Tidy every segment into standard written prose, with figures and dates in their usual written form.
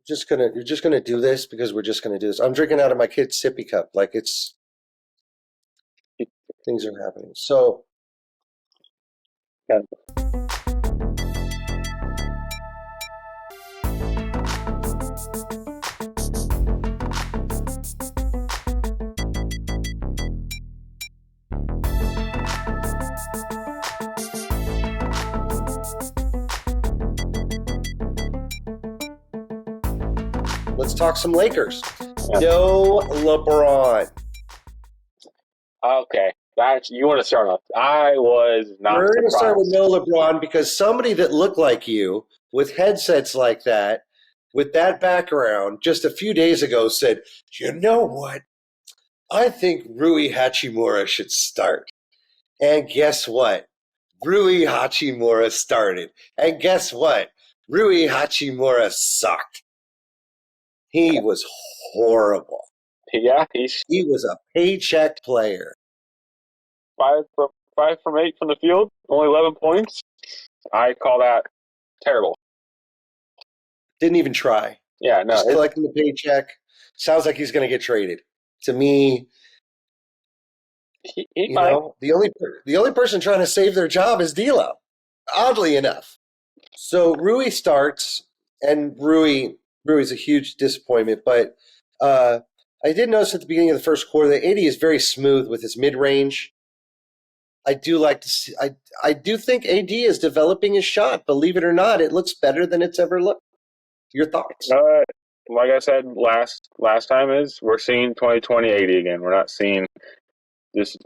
you're just gonna do this because we're just gonna do this. I'm drinking out of my kid's sippy cup. Like things are happening. So Yeah. let's talk some Lakers. No LeBron. Okay. You want to start off. I was not We're going to start with surprised. no LeBron because somebody that looked like you with headsets like that, with that background, just a few days ago said, you know what? I think Rui Hachimura should start. And guess what? Rui Hachimura started. And guess what? Rui Hachimura sucked. He was horrible. Yeah, He was a paycheck player. 5 from 8 from the field, only 11 points. I call that terrible. Didn't even try. Yeah, no. Just collecting the paycheck. Sounds like he's going to get traded. To me, he might. the only person trying to save their job is D'Lo. Oddly enough. So Rui starts, and Rui's a huge disappointment. But I did notice at the beginning of the first quarter that AD is very smooth with his mid range. I do like to see. I do think AD is developing his shot. Believe it or not, it looks better than it's ever looked. Your thoughts? Like I said last time, we're seeing 2020 AD again. We're not seeing the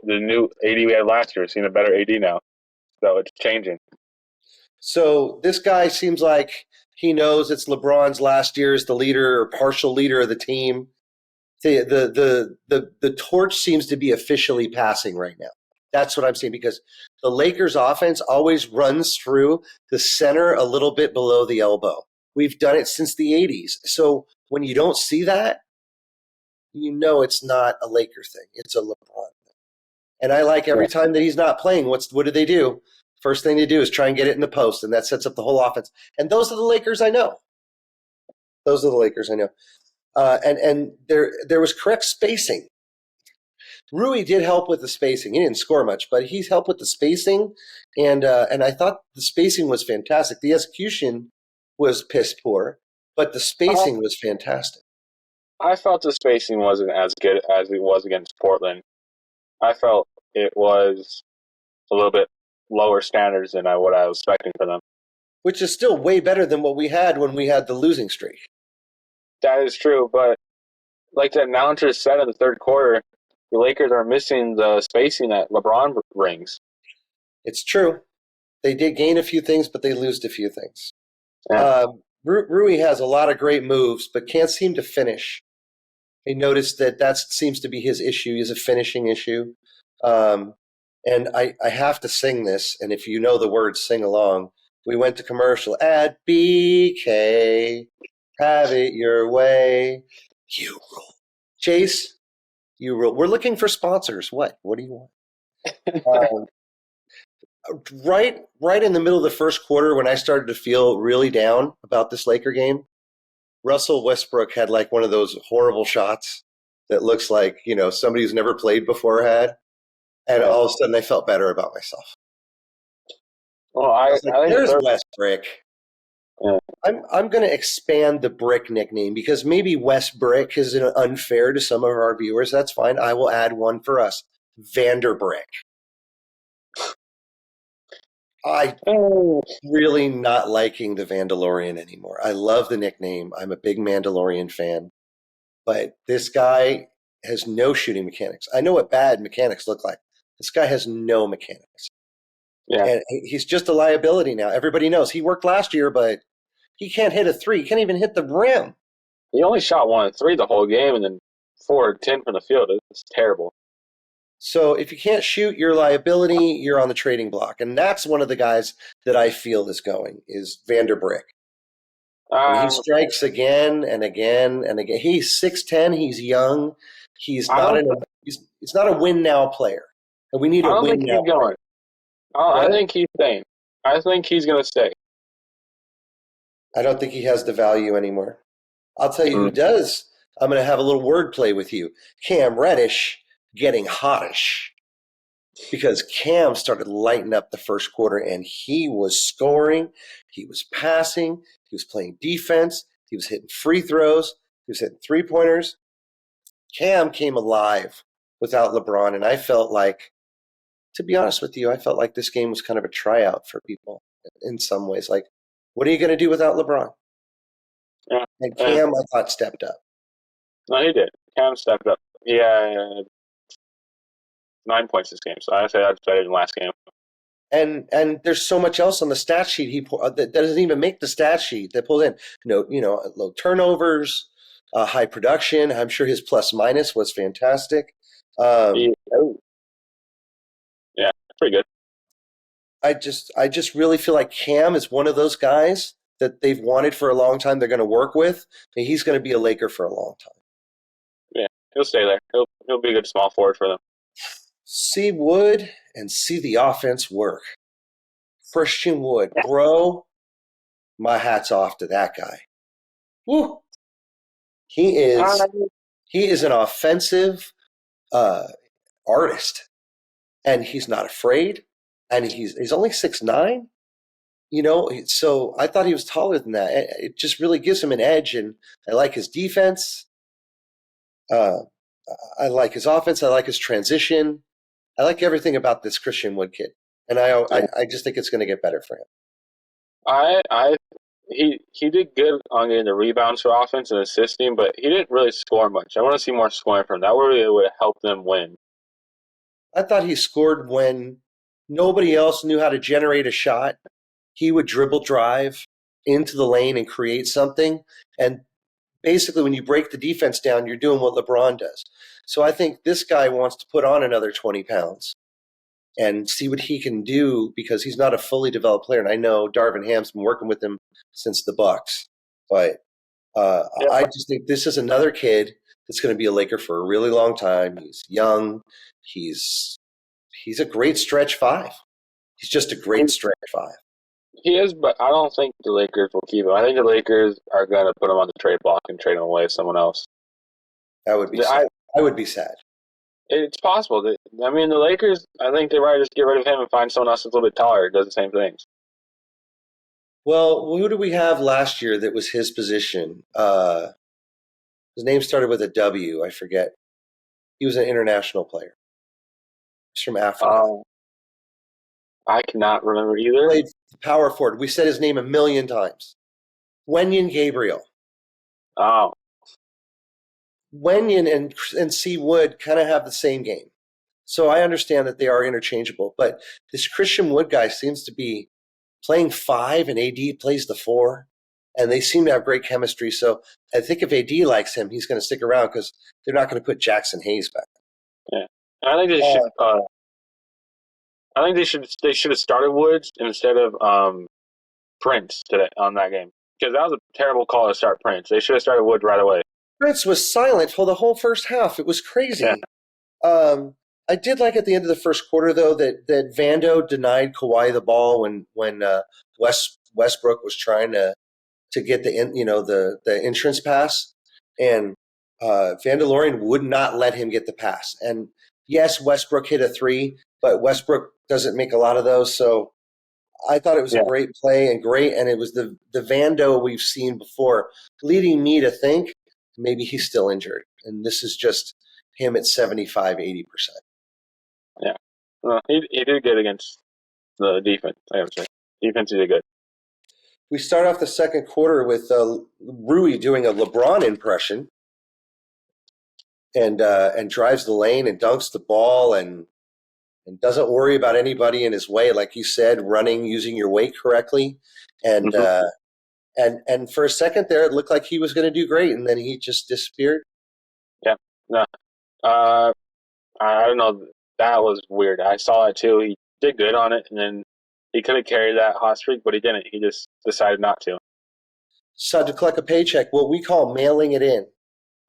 new AD we had last year. We're seeing a better AD now, so it's changing. So this guy seems like he knows it's LeBron's last year as the leader or partial leader of the team. The torch seems to be officially passing right now. That's what I'm saying, because the Lakers offense always runs through the center a little bit below the elbow. We've done it since the 80s. So when you don't see that, you know it's not a Laker thing. It's a LeBron thing. And I like every time that he's not playing, what do they do? First thing they do is try and get it in the post, and that sets up the whole offense. And those are the Lakers I know. And there was correct spacing. Rui did help with the spacing. He didn't score much, but he's helped with the spacing, and I thought the spacing was fantastic. The execution was piss poor, but the spacing was fantastic. I felt the spacing wasn't as good as it was against Portland. I felt it was a little bit lower standards than what I was expecting for them. Which is still way better than what we had when we had the losing streak. That is true, but like the announcer said in the third quarter, the Lakers are missing the spacing that LeBron brings. It's true. They did gain a few things, but they lost a few things. Yeah. Rui has a lot of great moves, but can't seem to finish. I noticed that seems to be his issue. He has a finishing issue. And I have to sing this, and if you know the words, sing along. We went to commercial. At BK, have it your way. You rule. Chase, you rule. We're looking for sponsors. What do you want? Right in the middle of the first quarter, when I started to feel really down about this Laker game, Russell Westbrook had like one of those horrible shots that looks like, somebody who's never played before had. And all of a sudden I felt better about myself. Well, I was like, there's Westbrook. Yeah. I'm going to expand the Brick nickname because maybe Westbrick is unfair to some of our viewers. That's fine. I will add one for us. Vander-Brick. I'm really not liking the Vandalorian anymore. I love the nickname. I'm a big Mandalorian fan. But this guy has no shooting mechanics. I know what bad mechanics look like. This guy has no mechanics. Yeah. And he's just a liability now. Everybody knows. He worked last year, but he can't hit a three. He can't even hit the rim. He only shot 1 of 3 the whole game and then 4 of 10 from the field. It's terrible. So if you can't shoot, you're a liability, you're on the trading block. And that's one of the guys that I feel is going, is Vander-Brick. He strikes again and again and again. He's 6'10", he's young. He's not a win now player. And we need a win now player. I think he's staying. I think he's going to stay. I don't think he has the value anymore. I'll tell you who does. I'm going to have a little wordplay with you. Cam Reddish getting hottish. Because Cam started lighting up the first quarter and he was scoring, he was passing, he was playing defense, he was hitting free throws, he was hitting three-pointers. Cam came alive without LeBron, and I felt like, to be honest with you, I felt like this game was kind of a tryout for people in some ways. Like, what are you going to do without LeBron? Yeah. And Cam, I thought, stepped up. No, he did. Cam stepped up. Yeah, 9 points this game, so I'd say that's better than last game. And there's so much else on the stat sheet that doesn't even make the stat sheet that pulls in. Low turnovers, high production. I'm sure his plus minus was fantastic. Yeah, pretty good. I just really feel like Cam is one of those guys that they've wanted for a long time. They're going to work with, and he's going to be a Laker for a long time. Yeah, he'll stay there. He'll be a good small forward for them. See Wood and see the offense work. Christian Wood, bro, my hat's off to that guy. Woo! He is an offensive artist, and he's not afraid. And he's only 6'9", so I thought he was taller than that. It just really gives him an edge, and I like his defense. I like his offense. I like his transition. I like everything about this Christian Wood kid, and I just think it's going to get better for him. He did good on getting the rebounds for offense and assisting, but he didn't really score much. I want to see more scoring from him. That really would have helped them win. I thought he scored when nobody else knew how to generate a shot. He would dribble drive into the lane and create something. And basically, when you break the defense down, you're doing what LeBron does. So I think this guy wants to put on another 20 pounds and see what he can do, because he's not a fully developed player. And I know Darvin Ham's been working with him since the Bucks. But I just think this is another kid that's going to be a Laker for a really long time. He's young. He's a great stretch five. He's just a great stretch five. He is, but I don't think the Lakers will keep him. I think the Lakers are going to put him on the trade block and trade him away to someone else. That would be sad. I would be sad. It's possible. The Lakers, I think they'd rather just get rid of him and find someone else that's a little bit taller who does the same things. Well, who did we have last year that was his position? His name started with a W. I forget. He was an international player. He's from Africa. I cannot remember either. Played power forward. We said his name a million times. Wenyan Gabriel. Oh. Wenyan and C. Wood kind of have the same game. So I understand that they are interchangeable. But this Christian Wood guy seems to be playing 5 and AD plays the 4. And they seem to have great chemistry. So I think if AD likes him, he's going to stick around, because they're not going to put Jackson Hayes back. Yeah. I think they should. I think they should have started Woods instead of Prince today on that game, because that was a terrible call to start Prince. They should have started Woods right away. Prince was silent for the whole first half. It was crazy. Yeah. I did like at the end of the first quarter, though, that Vando denied Kawhi the ball when Westbrook was trying to get the entrance pass, and Vander-Brick would not let him get the pass. And yes, Westbrook hit a 3, but Westbrook doesn't make a lot of those. So I thought it was a great play and it was the Vando we've seen before, leading me to think maybe he's still injured, and this is just him at 75, 80%. Yeah. Well, he did good against the defense, I would say. Defense did good. We start off the second quarter with Rui doing a LeBron impression and drives the lane and dunks the ball and doesn't worry about anybody in his way, like you said, running, using your weight correctly. And and for a second there, it looked like he was going to do great, and then he just disappeared. Yeah. No. I don't know. That was weird. I saw it too. He did good on it, and then he could have carried that hot streak, but he didn't. He just decided not to. So to collect a paycheck, what we call mailing it in.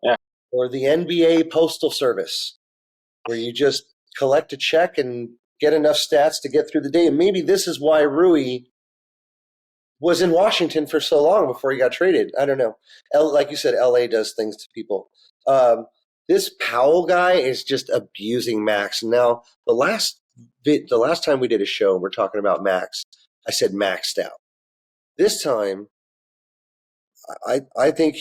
Yeah. Or the NBA Postal Service, where you just collect a check and get enough stats to get through the day. And maybe this is why Rui was in Washington for so long before he got traded. I don't know. Like you said, LA does things to people. This Powell guy is just abusing Max. Now, the last time we did a show, we're talking about Max. I said maxed out. This time, I think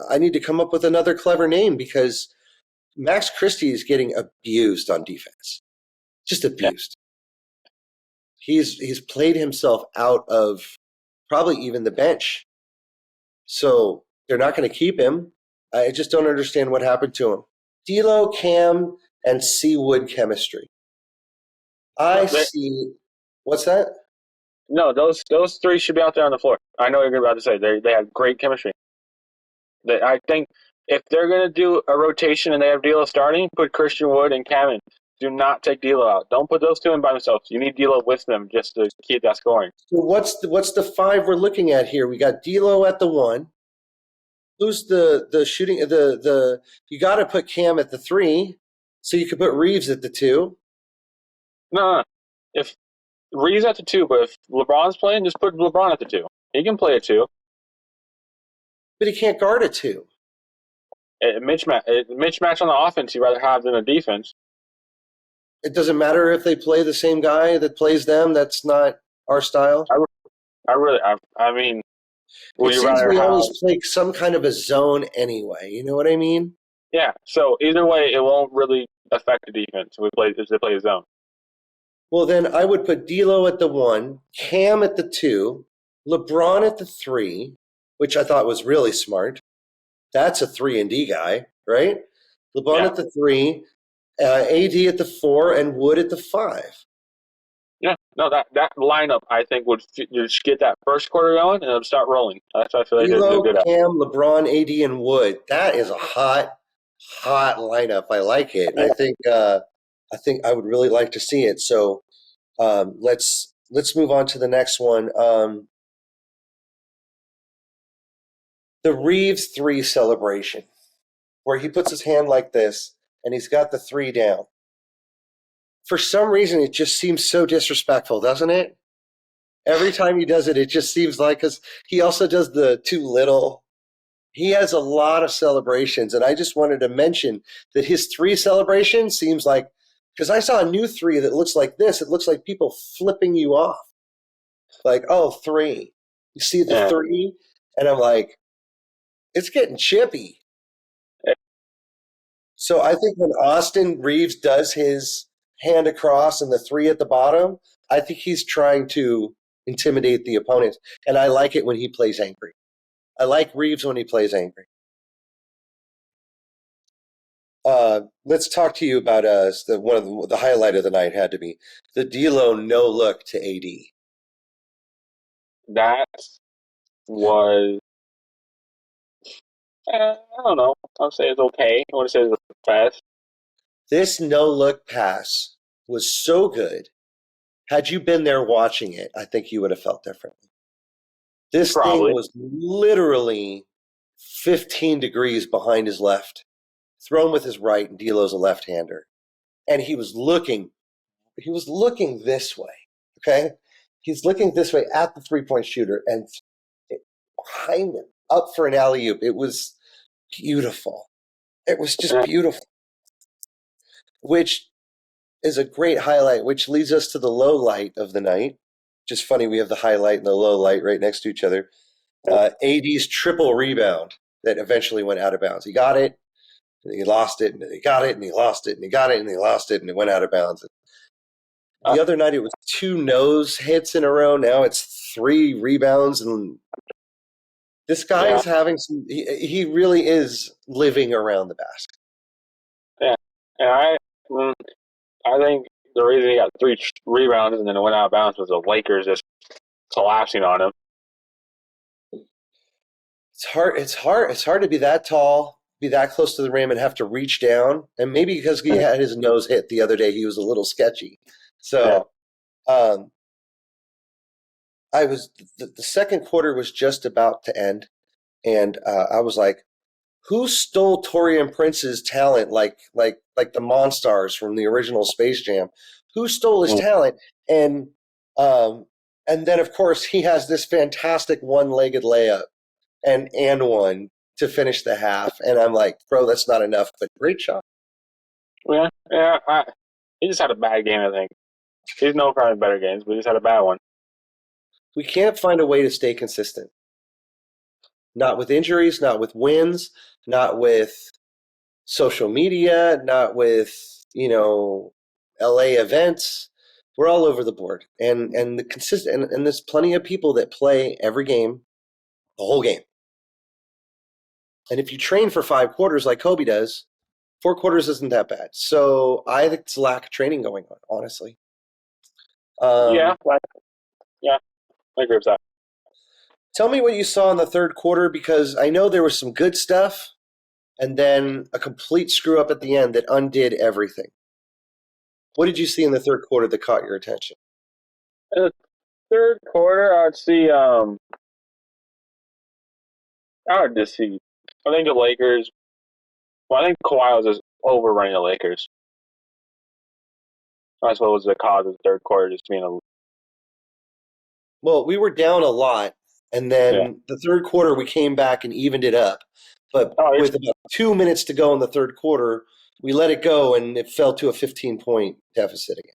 I need to come up with another clever name because Max Christie is getting abused on defense. Just abused. Yeah. He's played himself out of probably even the bench. So they're not going to keep him. I just don't understand what happened to him. D'Lo, Cam, and Seawood chemistry. See. What's that? No, those three should be out there on the floor. I know what you're about to say. They have great chemistry. I think if they're going to do a rotation and they have D'Lo starting, put Christian Wood and Cam in. Do not take D'Lo out. Don't put those two in by themselves. You need D'Lo with them just to keep that scoring. So what's the five we're looking at here? We got D'Lo at the 1. Who's the shooting? You got to put Cam at the 3, so you could put Reeves at the 2. No. If Reeves at the 2, but if LeBron's playing, just put LeBron at the 2. He can play a 2. But he can't guard a 2. Mismatch on the offense you rather have than a defense. It doesn't matter if they play the same guy that plays them. That's not our style. I mean, it seems we always play some kind of a zone anyway. You know what I mean? Yeah. So either way, it won't really affect the defense if they play a zone. Well, then I would put D'Lo at the 1, Cam at the 2, LeBron at the 3, which I thought was really smart. That's a 3-and-D guy, right? LeBron at the 3, AD at the 4, and Wood at the 5. Yeah, no, that lineup I think would just get that first quarter going and it'll start rolling. That's what I feel like D'Lo, they're good at. Cam, LeBron, AD, and Wood. That is a hot lineup. I like it. Yeah. I think I would really like to see it. So let's move on to the next one. The Reeves 3 celebration, where he puts his hand like this and he's got the 3 down. For some reason, it just seems so disrespectful, doesn't it? Every time he does it, it just seems like, because he also does the too little. He has a lot of celebrations, and I just wanted to mention that his 3 celebration seems like, because I saw a new 3 that looks like this. It looks like people flipping you off. Like, oh, 3. You see the 3? And I'm like, it's getting chippy. So I think when Austin Reeves does his hand across and the 3 at the bottom, I think he's trying to intimidate the opponent. And I like it when he plays angry. I like Reeves when he plays angry. Let's talk to you about the highlight of the night had to be the D'Lo no look to AD. That was, I don't know. I'll say it's okay. I want to say it's fast. This no look pass was so good. Had you been there watching it, I think you would have felt differently. This thing was literally 15 degrees behind his left, thrown with his right, and D'Lo's a left-hander. And he was looking this way, okay? He's looking this way at the three-point shooter, and behind him, up for an alley-oop. It was beautiful. It was just beautiful, which is a great highlight, which leads us to the low light of the night. Just funny, we have the highlight and the low light right next to each other. AD's triple rebound that eventually went out of bounds. He got it, and he lost it, and he got it, and he lost it, and he got it, and he lost it, and it went out of bounds. The other night it was 2 nose hits in a row. Now it's 3 rebounds, and this guy is having some. He really is living around the basket. Yeah, and I think the reason he got 3 rebounds and then it went out of bounds was the Lakers just collapsing on him. It's hard to be that tall, be that close to the rim, and have to reach down. And maybe because he had his nose hit the other day, he was a little sketchy. So, the second quarter was just about to end, and I was like, who stole Taurean Prince's talent like the Monstar'd from the original Space Jam? Who stole his talent? And And then, of course, he has this fantastic one-legged layup and one to finish the half. And I'm like, bro, that's not enough, but great shot. Yeah. He just had a bad game, I think. He's known for having better games, but he just had a bad one. We can't find a way to stay consistent. Not with injuries, not with wins, not with social media, not with, LA events. We're all over the board. And the consistent and there's plenty of people that play every game, the whole game. And if you train for 5 quarters like Kobe does, 4 quarters isn't that bad. So I think it's a lack of training going on, honestly. Yeah, I agree with that. Tell me what you saw in the third quarter, because I know there was some good stuff and then a complete screw up at the end that undid everything. What did you see in the third quarter that caught your attention? In the third quarter, I would see. I would just see. I think the Lakers. Well, I think Kawhi was just overrunning the Lakers. That's what was the cause of the third quarter, just being a. Well, we were down a lot, and then the third quarter we came back and evened it up. But with about 2 minutes to go in the third quarter, we let it go, and it fell to a 15-point deficit again.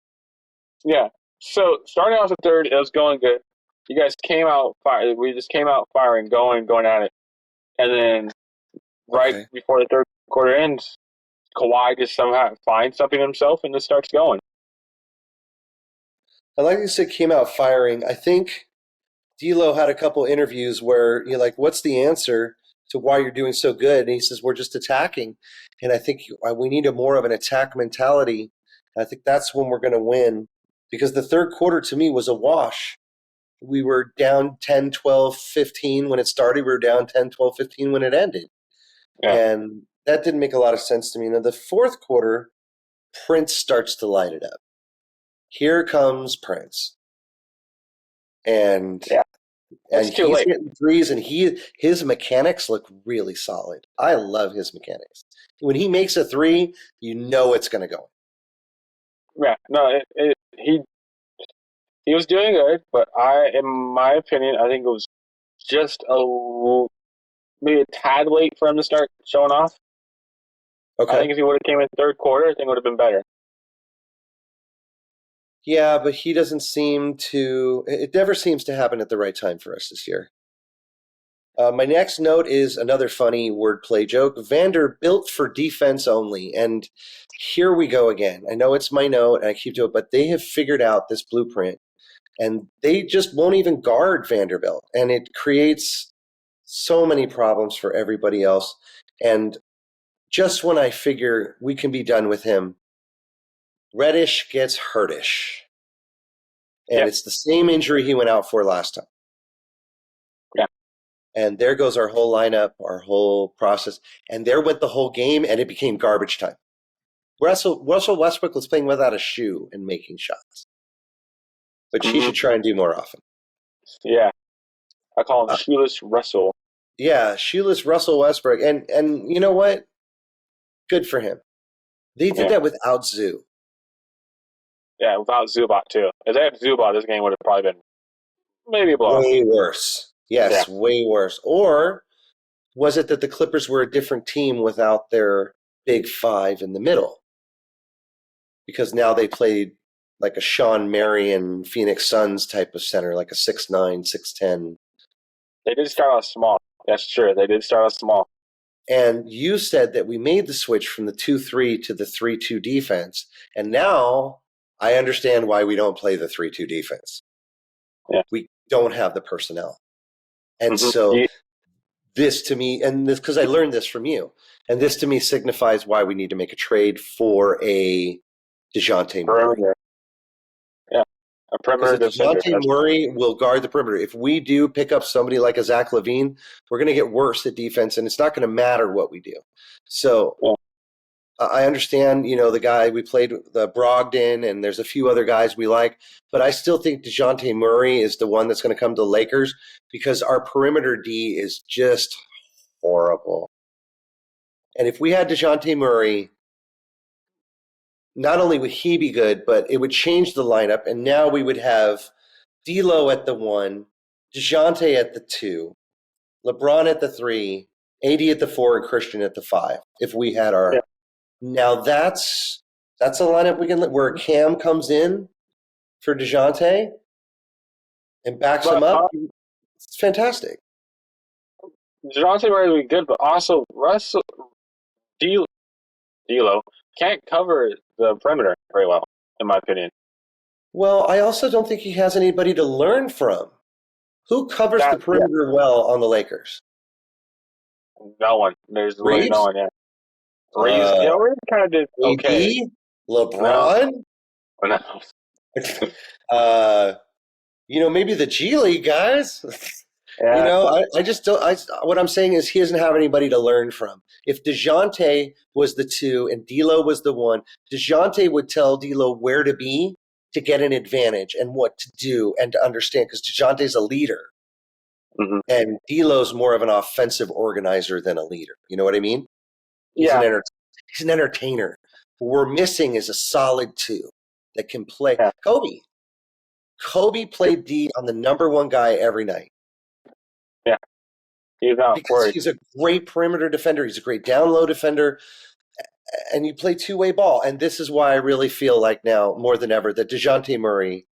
Yeah. So starting out the third, it was going good. You guys came out fire. We just came out firing, going at it, and then before the third quarter ends, Kawhi just somehow finds something himself and just starts going. I like you said, came out firing. I think D'Lo had a couple interviews where you're like, "What's the answer to why you're doing so good?" And he says, "We're just attacking." And I think we need a more of an attack mentality. I think that's when we're going to win, because the third quarter to me was a wash. We were down 10, 12, 15 when it started. We were down 10, 12, 15 when it ended. Yeah. And that didn't make a lot of sense to me. Now, the fourth quarter, Prince starts to light it up. Here comes Prince. And he's hitting threes, and his mechanics look really solid. I love his mechanics. When he makes a three, you know it's going to go. Yeah, no, he was doing good, but in my opinion, I think it was just maybe a tad late for him to start showing off. Okay. I think if he would have came in third quarter, I think it would have been better. Yeah, but he doesn't seem to – it never seems to happen at the right time for us this year. My next note is another funny wordplay joke. Vander built for defense only. And here we go again. I know it's my note, and I keep doing it, but they have figured out this blueprint, and they just won't even guard Vanderbilt. And it creates so many problems for everybody else. And just when I figure we can be done with him, Reddish gets hurtish. And it's the same injury he went out for last time. Yeah. And there goes our whole lineup, our whole process. And there went the whole game, and it became garbage time. Russell Westbrook was playing without a shoe and making shots. But she should try and do more often. Yeah. I call him Shoeless Russell. Yeah, Shoeless Russell Westbrook. And you know what? Good for him. They did that without Zoo. Yeah, without Zubac, too. If they had Zubac, this game would have probably been maybe a blowout. Way worse. Yes, way worse. Or was it that the Clippers were a different team without their big five in the middle? Because now they played like a Sean Marion, Phoenix Suns type of center, like a 6'9", 6'10". They did start off small. That's true. They did start off small. And you said that we made the switch from the 2-3 to the 3-2 defense. And now I understand why we don't play the 3-2 defense. Yeah. We don't have the personnel. And so this to me, and this because I learned this from you, and this to me signifies why we need to make a trade for a Dijounte Murray. Yeah. A perimeter defender. Dijounte Murray will guard the perimeter. If we do pick up somebody like a Zach LaVine, we're going to get worse at defense, and it's not going to matter what we do. So I understand, the guy we played, the Brogdon, and there's a few other guys we like, but I still think Dijounte Murray is the one that's going to come to the Lakers because our perimeter D is just horrible. And if we had Dijounte Murray, not only would he be good, but it would change the lineup, and now we would have D'Lo at the 1, Dijounte at the 2, LeBron at the 3, AD at the 4, and Christian at the 5. If we had our now that's a lineup we can where Cam comes in for Dijounte and backs him up. It's fantastic. Dijounte Murray would be good, but also Russell D'Lo can't cover the perimeter very well, in my opinion. Well, I also don't think he has anybody to learn from. Who covers the perimeter well on the Lakers? No one. There's really no one. Yeah. Reeves kind of did okay. AD? LeBron? No. Maybe the G League guys. Yeah. I just don't. What I'm saying is he doesn't have anybody to learn from. If Dijounte was the 2 and D'Lo was the 1, Dijounte would tell D'Lo where to be to get an advantage and what to do and to understand, because Dijonte's a leader. Mm-hmm. And D'Lo's more of an offensive organizer than a leader. You know what I mean? He's an entertainer. What we're missing is a solid 2 that can play. Yeah. Kobe played D on the number 1 guy every night. Yeah. He's a great perimeter defender. He's a great down low defender. And you play two-way ball. And this is why I really feel like now, more than ever, that Dijounte Murray,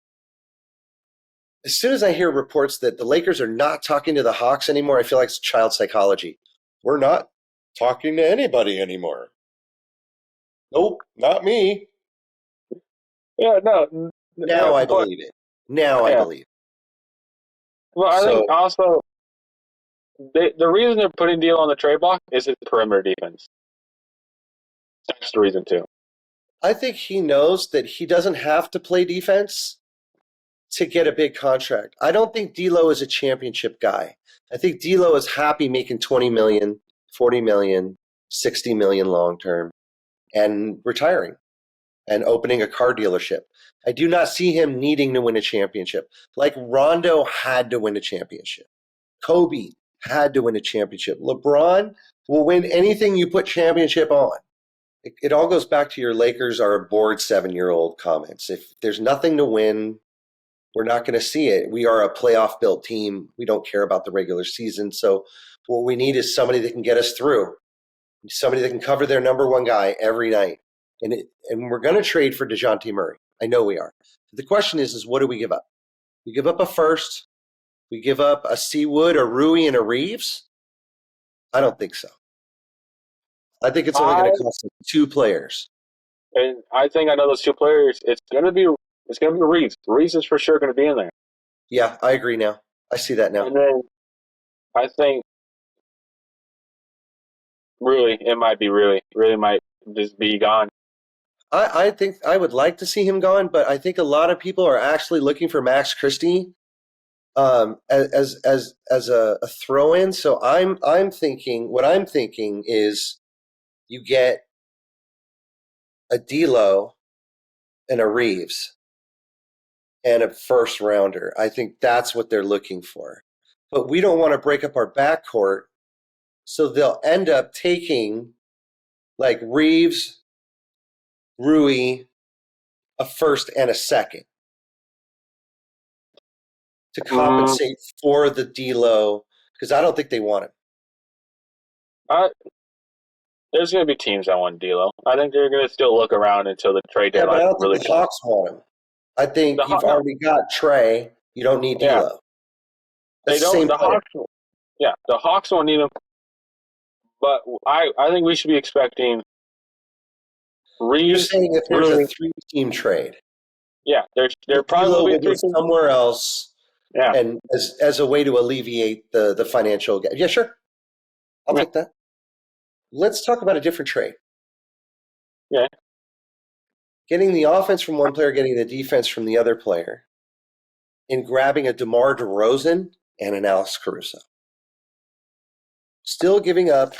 as soon as I hear reports that the Lakers are not talking to the Hawks anymore, I feel like it's child psychology. We're not talking to anybody anymore. Nope, not me. Yeah, no. Now I believe it. I believe it. Well, I think also the reason they're putting D'Lo on the trade block is his perimeter defense. That's the reason, too. I think he knows that he doesn't have to play defense to get a big contract. I don't think D'Lo is a championship guy. I think D'Lo is happy making $20 million, $40 million, $60 million long term and retiring and opening a car dealership. I do not see him needing to win a championship. Like Rondo had to win a championship. Kobe had to win a championship. LeBron will win anything you put championship on. It all goes back to your Lakers are a bored 7-year-old comments. If there's nothing to win, we're not going to see it. We are a playoff built team. We don't care about the regular season. So what we need is somebody that can get us through, somebody that can cover their number 1 guy every night. And we're going to trade for Dijounte Murray. I know we are. The question is what do we give up? We give up a first. We give up a Seawood, a Rui, and a Reeves? I don't think so. I think it's only going to cost us 2 players. And I think I know those 2 players. It's going to be Reeves. Reeves is for sure going to be in there. Yeah, I agree now. I see that now. And then I think it might just be gone. I think I would like to see him gone, but I think a lot of people are actually looking for Max Christie as a throw-in. So I'm thinking is you get a D'Lo and a Reeves and a first rounder. I think that's what they're looking for. But we don't want to break up our backcourt, so they'll end up taking like Reeves, Rui, a first and a second to compensate for the D'Lo, because I don't think they want him. There's going to be teams that want D'Lo. I think they're going to still look around until the trade deadline. But I don't think the Hawks want him. I think you've already got Trey. You don't need D'Lo. They don't. The Hawks won't need him. But I think we should be expecting Reeves. You're saying if there's a 3-team trade. Yeah, they're probably will go somewhere else. Yeah, and as a way to alleviate the financial gap. Yeah, sure. I'll take that. Let's talk about a different trade. Yeah. Getting the offense from one player, getting the defense from the other player, and grabbing a DeMar DeRozan and an Alex Caruso. Still giving up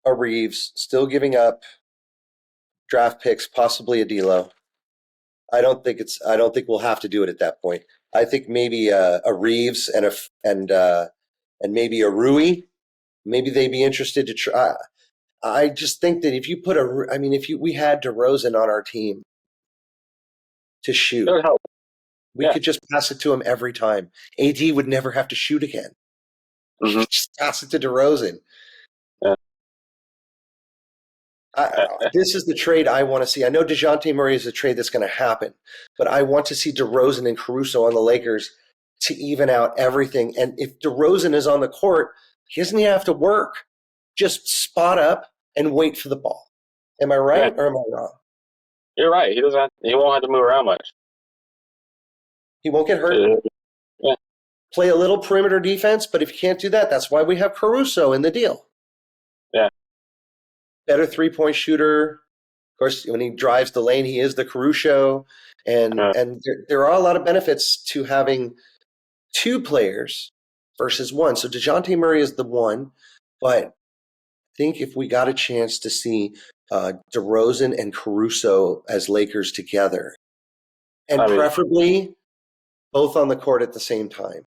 a Reeves, still giving up draft picks, possibly a D'Lo. I don't think we'll have to do it at that point. I think maybe a Reeves and maybe a Rui. Maybe they'd be interested to try. I just think that if you put we had DeRozan on our team to shoot. It would help. We could just pass it to him every time. AD would never have to shoot again. Mm-hmm. Just pass it to DeRozan. Yeah. This is the trade I want to see. I know Dijounte Murray is a trade that's going to happen, but I want to see DeRozan and Caruso on the Lakers to even out everything. And if DeRozan is on the court, he doesn't even have to work. Just spot up and wait for the ball. Am I right or am I wrong? You're right. He won't have to move around much. He won't get hurt. Yeah. Play a little perimeter defense, but if you can't do that, that's why we have Caruso in the deal. Yeah. Better three-point shooter. Of course, when he drives the lane, he is the Caruso. And there are a lot of benefits to having two players versus one. So Dijounte Murray is the one, but I think if we got a chance to see DeRozan and Caruso as Lakers together, and preferably both on the court at the same time.